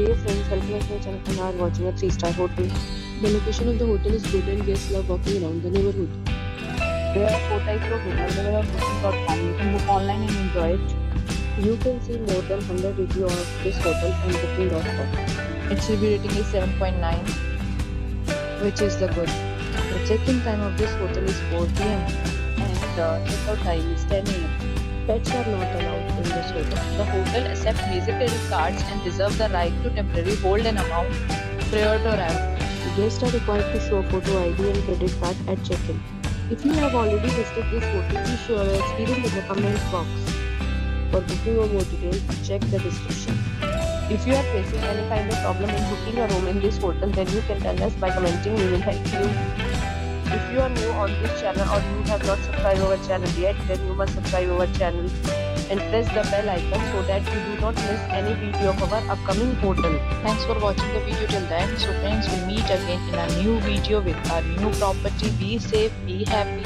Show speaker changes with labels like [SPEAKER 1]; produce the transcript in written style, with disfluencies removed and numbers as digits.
[SPEAKER 1] Dear friends, welcome back to my channel and are watching a 3-star hotel. The location of the hotel is good and guests love walking around the neighborhood. There are 4 types of hotels available on booking.com. You can book online and enjoy it. You can see more than 100 reviews of this hotel on booking.com. Its review rating is 7.9, which is the good. The check-in time of this hotel is 4 p.m. and the check-out time is 10 a.m. Pets are not allowed in this hotel. The hotel accepts major credit cards and reserves the right to temporarily hold an amount prior to arrival. Guests are required to show photo ID and credit card at check-in. If you have already visited this hotel, please share your experience in the comment box. For booking or more details, check the description. If you are facing any kind of problem in booking a room in this hotel, then you can tell us by commenting. We will help you. If you are new on this channel or you have not subscribed our channel yet, then you must subscribe our channel and press the bell icon so that you do not miss any video of our upcoming hotel. Thanks for watching the video till then. So friends, we'll meet again in a new video with our new property. Be safe, be happy.